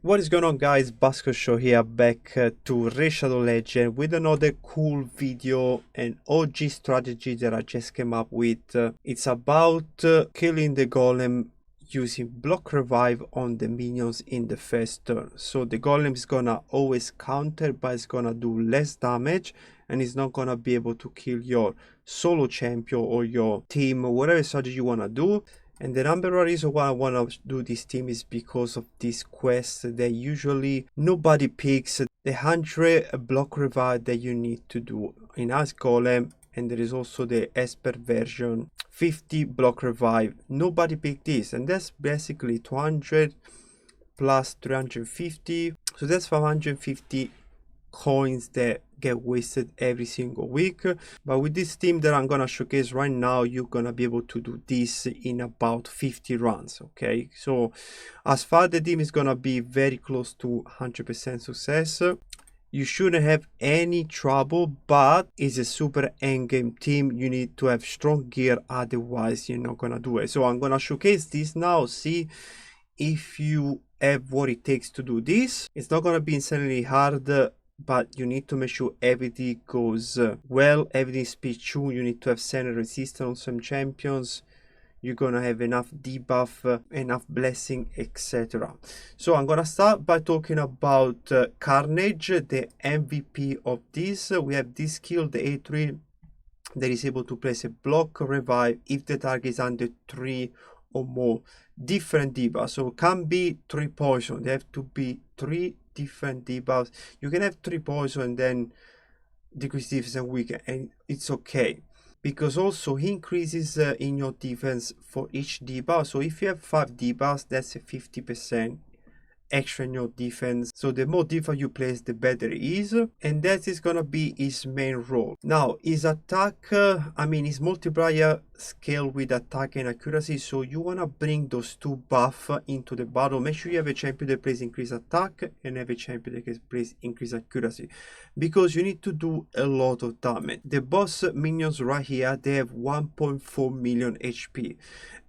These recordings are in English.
What is going on, guys? Basco Show here, back to Shadow Legend with another cool video and OG strategy that I just came up with. It's about killing the golem using block revive on the minions in the first turn. So the golem is gonna always counter, but it's gonna do less damage and it's not gonna be able to kill your solo champion or your team or whatever strategy you wanna do. And the number one reason why I want to do this team is because of this quest that usually nobody picks. The 100 block revive that you need to do in As Golem, and there is also the Esper version 50 block revive. Nobody picked this, and that's basically 200 plus 350. So that's 550 coins that get wasted every single week. But with this team that I'm gonna showcase right now, you're gonna be able to do this in about 50 runs. Okay, so as far the team is gonna be very close to 100% success. You shouldn't have any trouble, but it's a super endgame team. You need to have strong gear, otherwise you're not gonna do it. So I'm gonna showcase this now, see if you have what it takes to do this. It's not gonna be insanely hard, but you need to make sure everything goes well, everything is speed 2. You need to have center resistance on some champions. You're gonna have enough debuff, enough blessing, etc. So I'm gonna start by talking about Karnage, the MVP of this. We have this skill, the A3, that is able to place a block revive if the target is under 3 or more different debuffs. So it can't be 3 poison, they have to be 3 different debuffs. You can have 3 poison and then decrease defense and weaken, and it's okay, because also he increases in your defense for each debuff. So if you have 5 debuffs, that's a 50% extra in your defense. So the more debuff you place, the better it is, and that is gonna be his main role. Now his attack, his multiplier scale with attack and accuracy, so you wanna bring those 2 buff into the battle. Make sure you have a champion that plays increased attack and have a champion that plays increased accuracy, because you need to do a lot of damage. The boss minions right here, they have 1.4 million HP,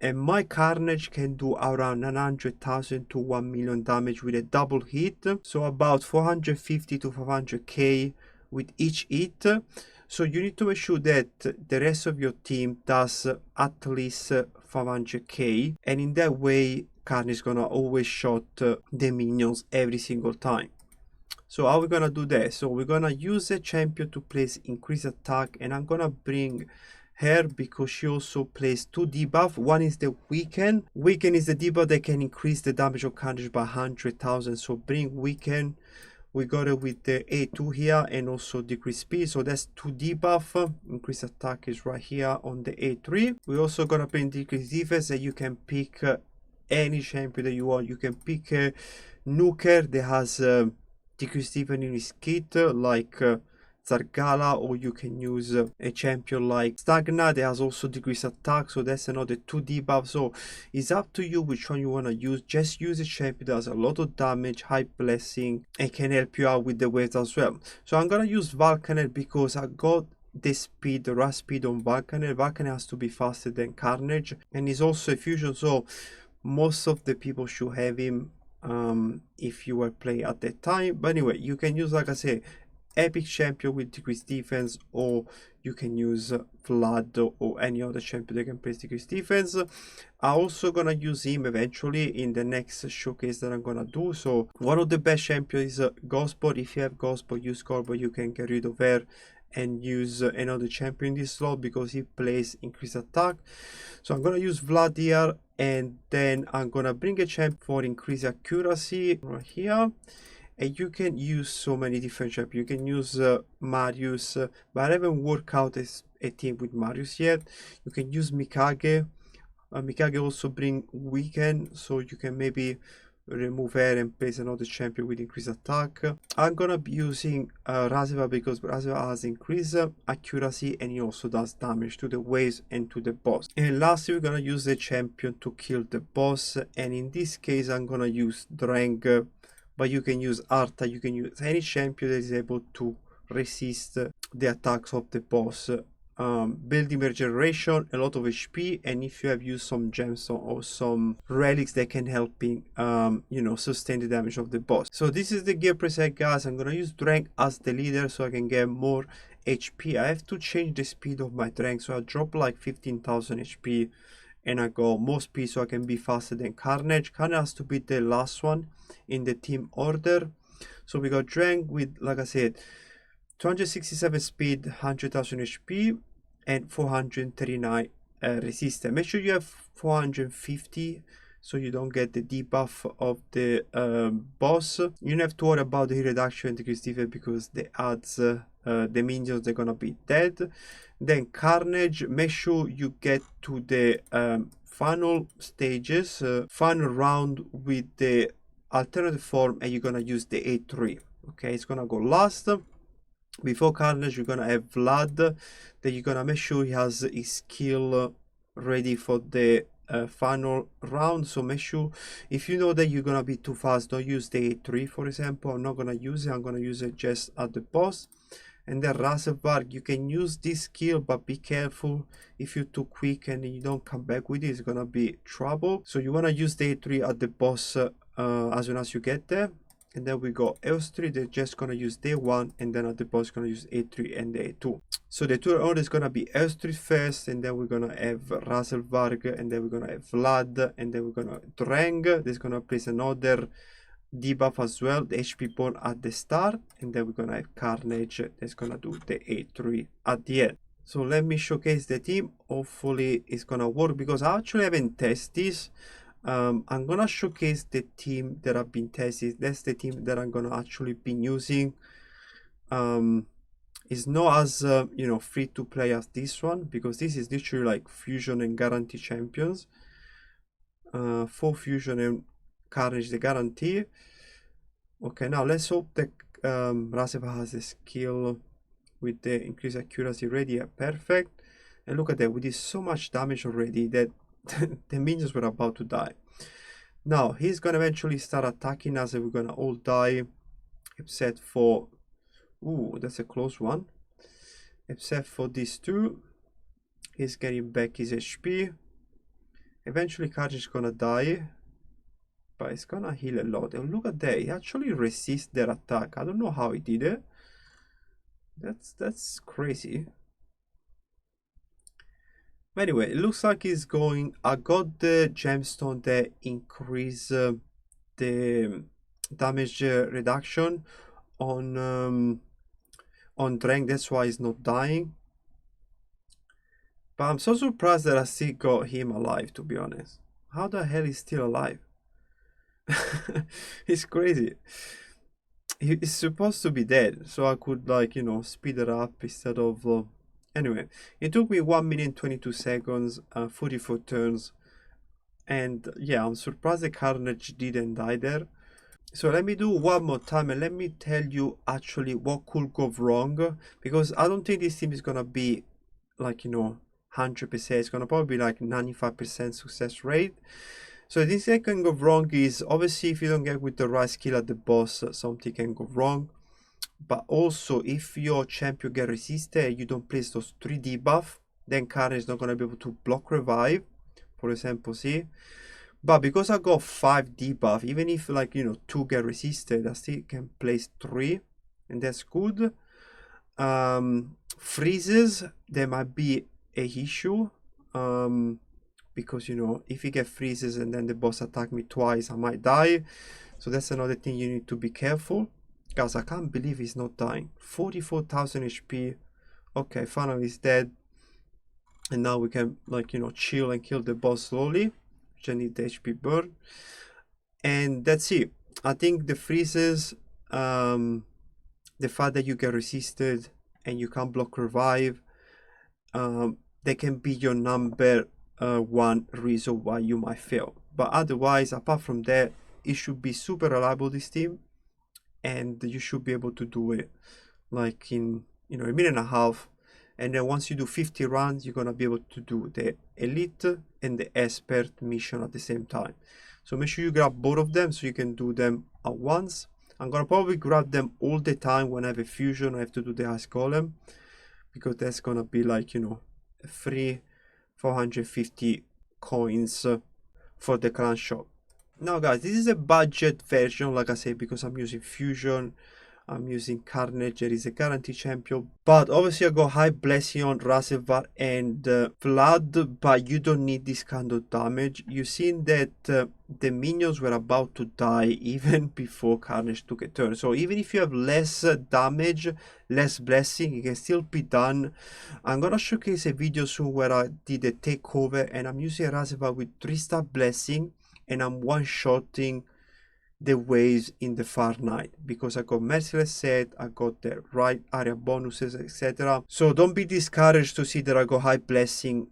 and my Karnage can do around 900,000 to 1 million damage with a double hit, so about 450 to 500k with each hit. So you need to make sure that the rest of your team does at least 500k, and in that way Karnage is gonna always shot the minions every single time. So how are we gonna do that? So we're gonna use a champion to place increased attack, and I'm gonna bring her because she also plays 2 debuff. One is the weaken. Weaken is the debuff that can increase the damage of Karnage by 100,000. So bring weaken. We got it with the A2 here, and also decrease speed. So that's 2 debuff. Increase attack is right here on the A3. We also gonna bring decrease defense, that you can pick any champion that you want. You can pick a nuker that has decrease defense in his kit, like Zargala, or you can use a champion like Stagna that has also decreased attack, so that's another 2 debuffs. So it's up to you which one you want to use. Just use a champion that does a lot of damage, high blessing, and can help you out with the waves as well. So I'm gonna use Valkaner because I got the speed, the rush speed on Valkaner. Valkaner has to be faster than Karnage, and he's also a fusion, so most of the people should have him if you were playing at that time. But anyway, you can use, like I say, epic champion with decreased defense, or you can use Vlad or any other champion that can place decreased defense. I'm also gonna use him eventually in the next showcase that I'm gonna do. So one of the best champions is Ghostbot. If you have Ghostbot, use Ghostbot, you can get rid of her and use another champion in this slot because he plays increased attack. So I'm gonna use Vlad here, and then I'm gonna bring a champ for increased accuracy right here. And you can use so many different champions. You can use Marius, but I haven't worked out a team with Marius yet. You can use Mikage. Mikage also bring weaken, so you can maybe remove her and place another champion with increased attack. I'm gonna be using Razeva because Razeva has increased accuracy, and he also does damage to the waves and to the boss. And lastly, we're gonna use the champion to kill the boss, and in this case I'm gonna use Drang, but you can use Arta, you can use any champion that is able to resist the attacks of the boss building regeneration, a lot of HP, and if you have used some gemstone or some relics that can help in, you know, sustain the damage of the boss. So this is the gear preset, guys. I'm gonna use Drank as the leader so I can get more HP. I have to change the speed of my Drank, so I drop like 15,000 HP and I go more speed so I can be faster than Karnage. Karnage has to be the last one in the team order. So we got Drank with, like I said, 267 speed, 100,000 HP, and 439 resistance. Make sure you have 450 so you don't get the debuff of the boss. You don't have to worry about the hit reduction and decrease defense because the adds the minions, they're gonna be dead. Then Carnage, make sure you get to the final stages, final round with the alternative form, and you're gonna use the A3. Okay, it's gonna go last. Before Carnage, you're gonna have Vlad, that you're gonna make sure he has his skill ready for the final round. So make sure, if you know that you're gonna be too fast, don't use the A3, for example. I'm not gonna use it, I'm gonna use it just at the boss. And then Rasenvarg, you can use this skill, but be careful. If you're too quick and you don't come back with it, it's gonna be trouble. So you wanna use the A3 at the boss as soon as you get there. And then we got L3, they're just gonna use day 1, and then at the boss gonna use A3 and A2. So the two order is gonna be L3 first, and then we're gonna have Rasenvarg, and then we're gonna have Vlad, and then we're gonna Drang. There's gonna place another debuff as well, the HP burn at the start, and then we're gonna have Carnage that's gonna do the A3 at the end. So let me showcase the team. Hopefully it's gonna work because I actually haven't tested this. I'm gonna showcase the team that I've been testing. That's the team that I'm gonna actually be using. It's not as you know, free to play as this one, because this is literally like fusion and guarantee champions. 4 fusion and Carnage the guarantee. Okay, now let's hope that Rasenvarg has a skill with the increased accuracy ready. Yeah, perfect. And look at that, we did so much damage already that the minions were about to die. Now he's gonna eventually start attacking us and we're gonna all die, except for, ooh, that's a close one, except for these two. He's getting back his HP. Eventually Karnage is gonna die, but it's gonna heal a lot. And look at that, he actually resists their attack. I don't know how he did it. That's crazy. Anyway, it looks like he's going. I got the gemstone that increase the damage reduction on Drang. That's why he's not dying. But I'm so surprised that I still got him alive, to be honest. How the hell is still alive? It's crazy. He's supposed to be dead, so I could, like, you know, speed it up instead of anyway, it took me 1 minute 22 seconds, 44 turns, and yeah, I'm surprised the Karnage didn't die there. So let me do one more time and let me tell you actually what could go wrong, because I don't think this team is gonna be like, you know, 100%. It's gonna probably be like 95% success rate. So this that can go wrong is, obviously, if you don't get with the right skill at the boss, something can go wrong. But also, if your champion get resisted, you don't place those 3 debuff, then Karnage is not gonna be able to block revive, for example, see. But because I got 5 debuff, even if, like, you know, 2 get resisted, I still can place 3, and that's good. Freezes, there might be a issue, because, you know, if you get freezes and then the boss attack me twice, I might die. So that's another thing you need to be careful. Guys, I can't believe he's not dying. 44,000 HP. Okay, finally he's dead. And now we can, like, you know, chill and kill the boss slowly, which I need the HP burn. And that's it. I think the freezes, the fact that you get resisted and you can't block revive, they can be your number 1 reason why you might fail. But otherwise, apart from that, it should be super reliable, this team, and you should be able to do it like in, you know, a minute and a half. And then once you do 50 runs, you're gonna be able to do the elite and the expert mission at the same time. So make sure you grab both of them so you can do them at once. I'm gonna probably grab them all the time when I have a fusion. I have to do the ice golem, because that's gonna be like, you know, free 450 coins for the clan shop. Now guys, this is a budget version, like I said, because I'm using fusion, I'm using Karnage, there is a guarantee champion, but obviously I got high blessing on Razelvar and Vlad, but you don't need this kind of damage. You seen that the minions were about to die even before Karnage took a turn, so even if you have less damage, less blessing, it can still be done. I'm gonna showcase a video soon where I did a takeover and I'm using a Razelvar with 3-star blessing and I'm one-shotting the waves in the far night because I got merciless set, I got the right area bonuses, etc. So don't be discouraged to see that I got high blessing.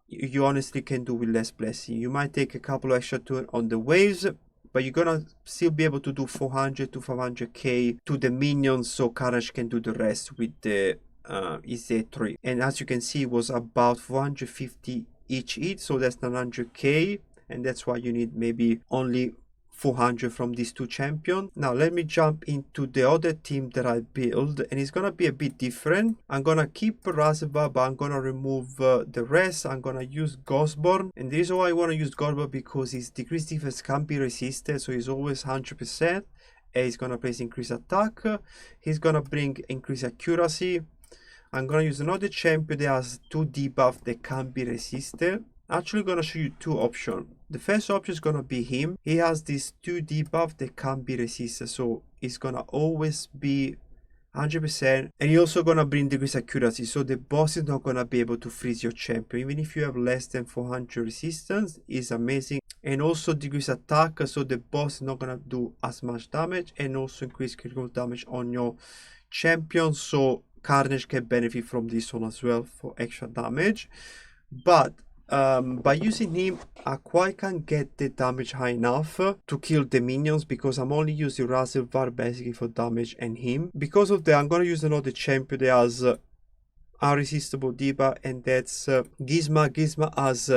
You honestly can do with less blessing. You might take a couple extra turns on the waves, but you're gonna still be able to do 400 to 500k to the minions, so Karnage can do the rest with the EZ3. And as you can see, it was about 450 each hit, so that's 900k, and that's why you need maybe only 400 from these two champions. Now let me jump into the other team that I build, and it's gonna be a bit different. I'm gonna keep Razelvar, but I'm gonna remove the rest. I'm gonna use Ghostborn, and the reason why I want to use Ghostborn because his decreased defense can be resisted, so he's always 100%. And he's gonna place increased attack. He's gonna bring increased accuracy. I'm gonna use another champion that has 2 debuff that can be resisted. Actually gonna show you 2 options. The first option is gonna be him. He has these 2 debuff that can be resisted, so it's gonna always be 100%, and you're also gonna bring decreased accuracy, so the boss is not gonna be able to freeze your champion even if you have less than 400 resistance. Is amazing. And also decrease attack, so the boss is not gonna do as much damage, and also increase critical damage on your champion, so Karnage can benefit from this one as well for extra damage. But by using him, I quite can't get the damage high enough to kill the minions because I'm only using Razelvar basically for damage and him. Because of that, I'm gonna use another champion that has unresistible debuff, and that's Gizma. Gizma has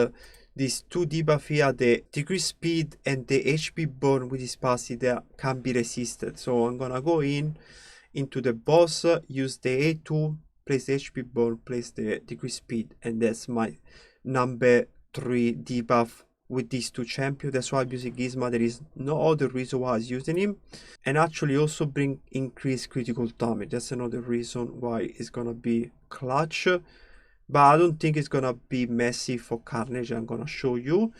these 2 debuff here, the decreased speed and the HP burn with his passive that can be resisted. So I'm gonna go into the boss, use the A2, place the HP burn, place the decreased speed, and that's my number 3 debuff with these 2 champions. That's why I'm using Gizma. There is no other reason why I was using him. And actually also bring increased critical damage. That's another reason why it's gonna be clutch. But I don't think it's gonna be messy for Karnage. I'm gonna show you.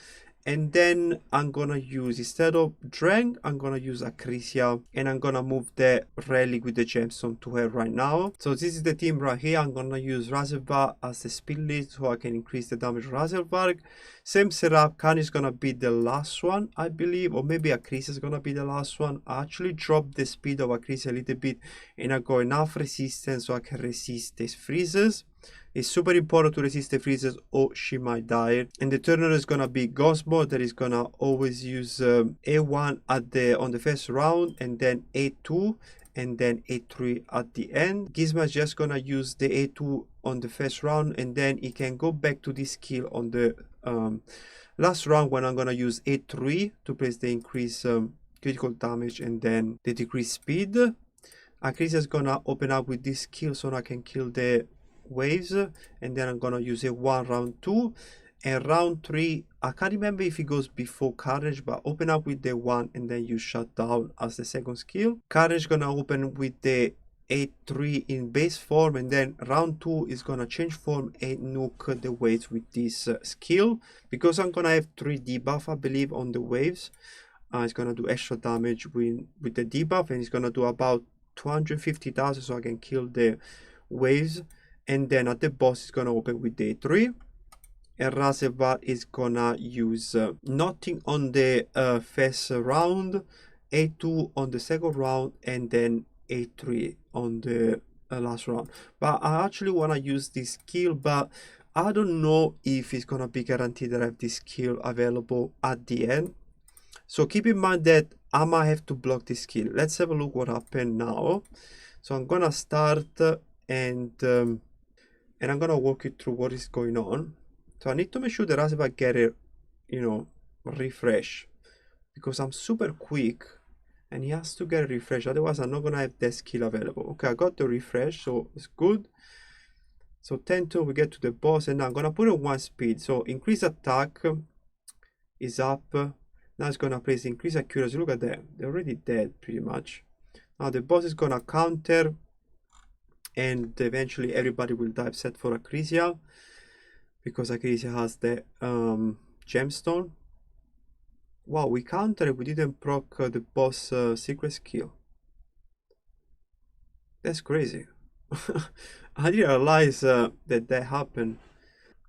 And then I'm gonna use, instead of Drang, I'm gonna use Acrisia, and I'm gonna move the relic with the gemstone to her right now. So this is the team right here. I'm gonna use Razelvar as the speed lead so I can increase the damage of Razelvar. Same setup. Karnage is gonna be the last one, I believe, or maybe Acrisia is gonna be the last one. I actually dropped the speed of Acrisia a little bit, and I got enough resistance so I can resist these freezes. It's super important to resist the freezes or she might die. And the turner is gonna be Ghostborn, that is gonna always use A1 on the first round, and then A2, and then A3 at the end. Gizma is just gonna use the A2 on the first round, and then he can go back to this skill on the last round when I'm gonna use A3 to place the increase critical damage and then the decreased speed. Acrisia is gonna open up with this skill so I can kill the waves, and then I'm gonna use it round 2, and round 3 I can't remember if it goes before Karnage, but open up with the 1 and then you shut down as the second skill. Karnage gonna open with the A3 in base form, and then round 2 is gonna change form and nuke the waves with this skill. Because I'm gonna have 3 debuff I believe on the waves, it's gonna do extra damage with the debuff, and it's gonna do about 250,000 so I can kill the waves. And then at the boss is gonna open with the A3, and Razelvar is gonna use nothing on the first round, A2 on the second round, and then A3 on the last round. But I actually wanna use this skill, but I don't know if it's gonna be guaranteed that I have this skill available at the end. So keep in mind that I might have to block this skill. Let's have a look what happened now. So I'm gonna start and I'm gonna walk you through what is going on. So I need to make sure that Razelvar get it, you know, refresh, because I'm super quick and he has to get a refresh, otherwise I'm not gonna have that skill available. Okay, I got the refresh, so it's good. So 10-2, we get to the boss, and now I'm gonna put it 1 speed. So increase attack is up. Now it's gonna place increase accuracy. Look at that, they're already dead pretty much. Now the boss is gonna counter, and eventually everybody will die except for Acrisia, because Acrisia has the gemstone. Wow, we countered, we didn't proc the boss secret skill. That's crazy. I didn't realize that happened.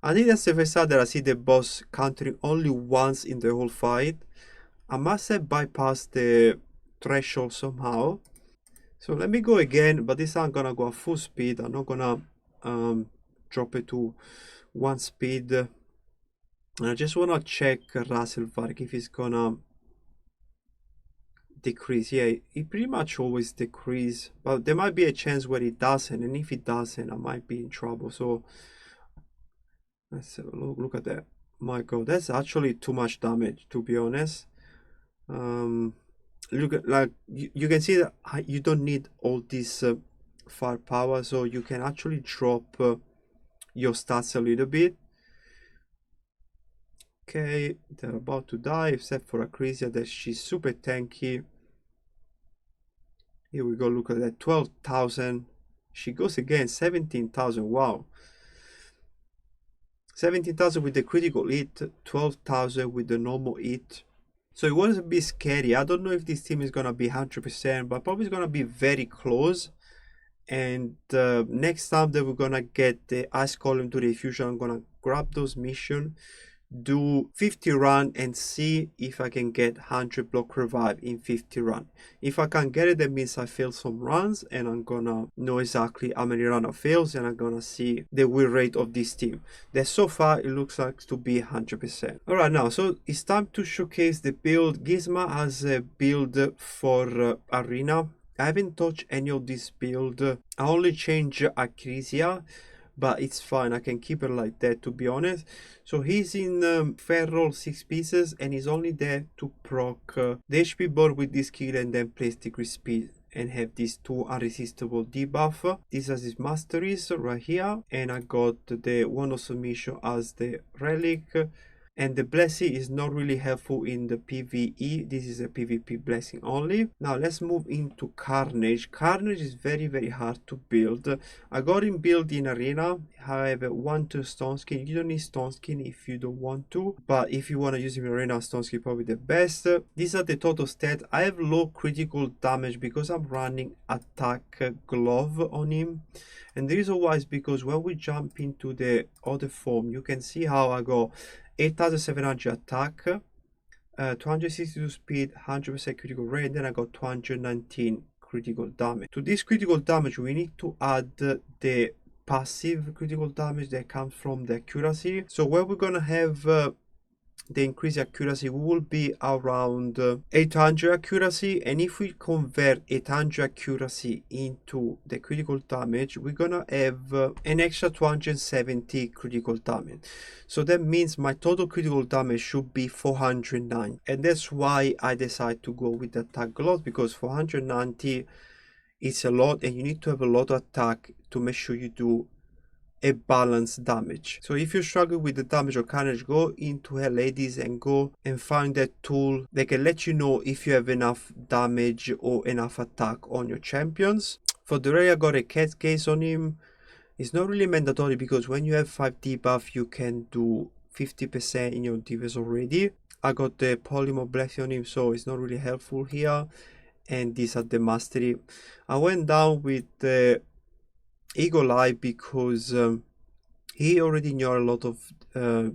I think that's the first time that I see the boss countering only once in the whole fight. I must have bypassed the threshold somehow. So let me go again, but this time I'm gonna go at full speed. I'm not gonna drop it to 1 speed. And I just wanna check Rasselvark if he's gonna decrease. Yeah, he pretty much always decrease, but there might be a chance where he doesn't, and if he doesn't, I might be in trouble. So let's have a look. Look at that. My god, that's actually too much damage, to be honest. Look at, like, you can see that you don't need all this firepower, so you can actually drop your stats a little bit. Okay, they're about to die, except for Acrisia, that she's super tanky. Here we go, look at that, 12,000. She goes again, 17,000, wow. 17,000 with the critical hit, 12,000 with the normal hit. So it was a bit scary. I don't know if this team is gonna be 100%, but probably it's gonna be very close. And next time that we're gonna get the Ice Golem to the fusion, I'm gonna grab those missions, do 50 run, and see if I can get 100 block revive in 50 run. If I can get it, that means I failed some runs, and I'm gonna know exactly how many run I failed, and I'm gonna see the win rate of this team. That so far it looks like to be 100%. Alright, now so it's time to showcase the build. Gizma has a build for Arena. I haven't touched any of this build. I only changed Acrisia, but it's fine. I can keep it like that, to be honest. So he's in feral 6 pieces, and he's only there to proc the HP board with this skill, and then place decrease speed and have these 2 unresistible debuff. This is his masteries right here, and I got the Wand of Submission as the relic. And the blessing is not really helpful in the PvE. This is a PvP blessing only. Now let's move into Karnage. Karnage is very hard to build. I got him built in Arena. However, 1-2 stone skin. You don't need stone skin if you don't want to, but if you want to use him in Arena, stone skin probably the best. These are the total stats. I have low critical damage because I'm running attack glove on him. And the reason why is because when we jump into the other form, you can see how I go 8,700 attack, 262 speed, 100% critical rate, then I got 219 critical damage. To this critical damage, we need to add the passive critical damage that comes from the accuracy. So where we're gonna have the increased accuracy, we will be around 800 accuracy, and if we convert 800 accuracy into the critical damage, we're gonna have an extra 270 critical damage. So that means my total critical damage should be 409, and that's why I decided to go with the attack glove, because 490 is a lot, and you need to have a lot of attack to make sure you do a balanced damage. So if you struggle with the damage of Karnage, go into her ladies and go and find that tool that can let you know if you have enough damage or enough attack on your champions. For the Ray, I got a cat case on him. It's not really mandatory because when you have 5 debuff, you can do 50% in your defense already. I got the polymorph blessing on him, so it's not really helpful here. And these are the mastery. I went down with the Eagle Eye because he already knew a lot of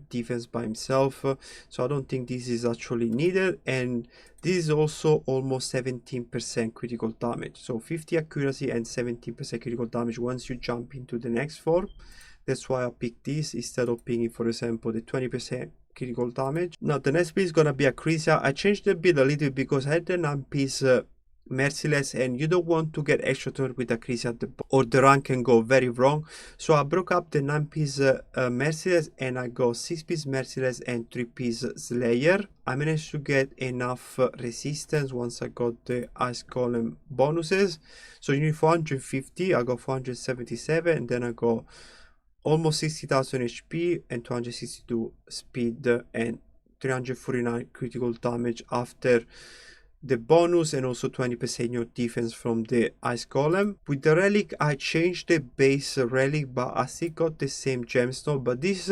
defense by himself, so I don't think this is actually needed. And this is also almost 17% critical damage, so 50 accuracy and 17% critical damage once you jump into the next form. That's why I picked this instead of picking, for example, the 20% critical damage. Now the next piece is gonna be Acrisia. I changed the build a little bit because I had the 9 piece merciless, and you don't want to get extra turn with Acrisia at the or the run can go very wrong. So I broke up the 9 piece merciless, and I got 6 piece merciless and 3 piece slayer. I managed to get enough resistance once I got the ice golem bonuses. So you need 450, I got 477, and then I got almost 60,000 HP and 262 speed and 349 critical damage after the bonus, and also 20% your defense from the ice golem. With the relic, I changed the base relic, but I still got the same gemstone. But this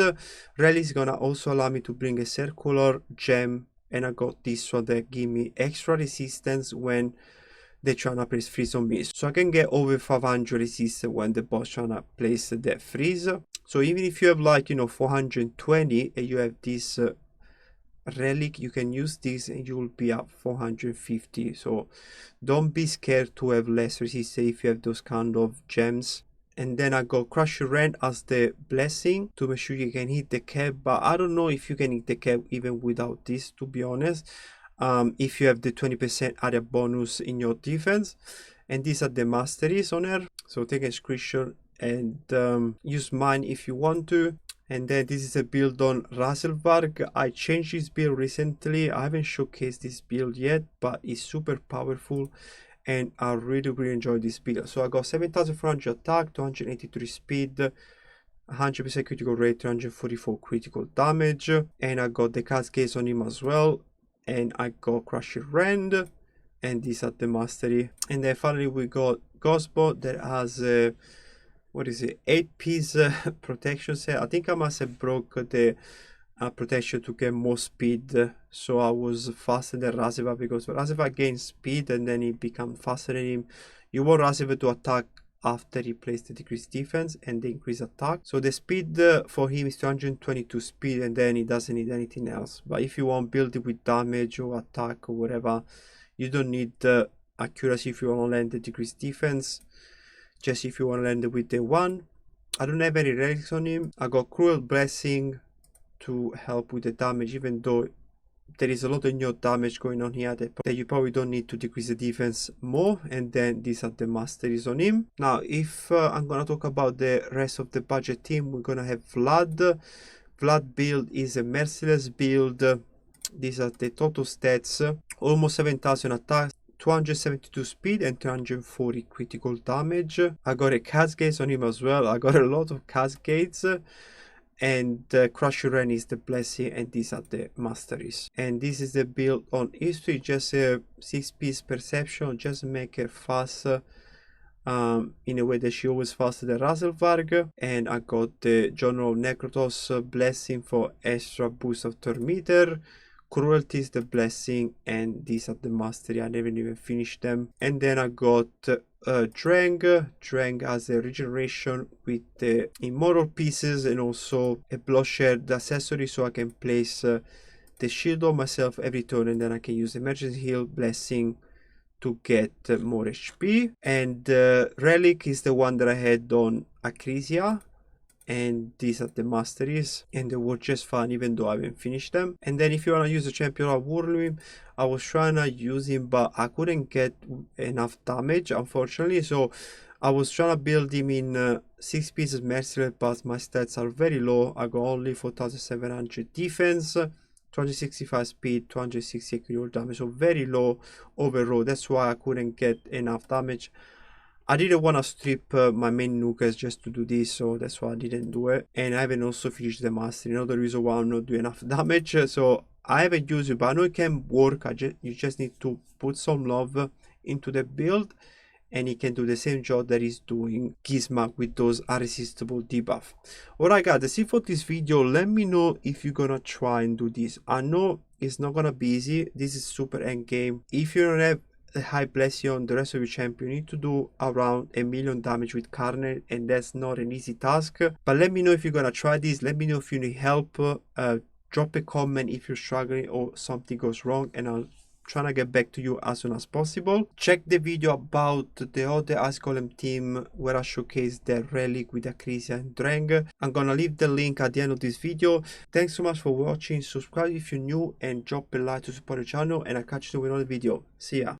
relic is gonna also allow me to bring a circular gem, and I got this one that give me extra resistance when they're trying to place freeze on me, so I can get over 500 resistance when the boss trying to place that freeze. So even if you have, like, you know, 420 and you have this relic, you can use this and you will be at 450. So don't be scared to have less resistance if you have those kind of gems. And then I got Crush Your Rend as the blessing to make sure you can hit the cap, but I don't know if you can hit the cap even without this, to be honest. If you have the 20% added bonus in your defense. And these are the masteries on her, so take a screenshot and use mine if you want to. And then this is a build on Razelvarg. I changed this build recently. I haven't showcased this build yet, but it's super powerful and I really enjoy this build. So I got 7,400 attack, 283 speed, 100% critical rate, 344 critical damage, and I got the cascades on him as well. And I got Crush Your Rend, and these are the mastery. And then finally we got Ghostbot that has a, what is it, 8-piece protection set. I think I must have broke the protection to get more speed, so I was faster than Razelvarg, because Razelvarg gains speed and then he becomes faster than him. You want Razelvarg to attack after he plays the decreased defense and the increased attack. So the speed for him is 222 speed, and then he doesn't need anything else. But if you want build it with damage or attack or whatever, you don't need accuracy if you want to land the decreased defense. Just if you want to land it with the one. I don't have any relics on him. I got Cruel Blessing to help with the damage, even though there is a lot of new damage going on here that you probably don't need to decrease the defense more. And then these are the masteries on him. Now if I'm gonna talk about the rest of the budget team, we're gonna have Vlad. Vlad build is a merciless build. These are the total stats: almost 7,000 attacks, 272 speed and 340 critical damage. I got a cascades on him as well. I got a lot of cascades. And Crush Your Rend is the blessing, and these are the masteries. And this is the build on history, just a 6-piece perception, just make her fast in a way that she always faster than Razelvarg. And I got the General Necrotos blessing for extra boost of turn meter. Cruelty is the blessing, and these are the mastery. I never even finished them. And then I got Drang. Drang has a regeneration with the immortal pieces and also a bloodshed accessory, so I can place the shield on myself every turn, and then I can use emergency heal blessing to get more HP. And Relic is the one that I had on Acrisia. And these are the masteries, and they were just fun even though I haven't finished them. And then if you want to use the champion of Whirlwind, I was trying to use him, but I couldn't get enough damage, unfortunately. So I was trying to build him in 6 pieces merciless, but my stats are very low. I got only 4,700 defense, 265 speed, 260 critical damage, so very low overall. That's why I couldn't get enough damage. I didn't want to strip my main nukas just to do this, so that's why I didn't do it. And I haven't also finished the master. Another reason why I'm not doing enough damage. So I haven't used it, but I know it can work. You just need to put some love into the build, and it can do the same job that is doing Gizmak with those irresistible debuff. Alright guys, that's it for this video. Let me know if you're gonna try and do this. I know it's not gonna be easy. This is super end game. If you don't have a high blessing on the rest of your champion, you need to do around 1 million damage with Karnage, and that's not an easy task. But let me know if you're gonna try this. Let me know if you need help. Drop a comment if you're struggling or something goes wrong, and I'll try to get back to you as soon as possible. Check the video about the other Ice Golem team where I showcase the relic with Acrisia and Drang. I'm gonna leave the link at the end of this video. Thanks so much for watching. Subscribe if you're new and drop a like to support the channel, and I'll catch you in another video. See ya.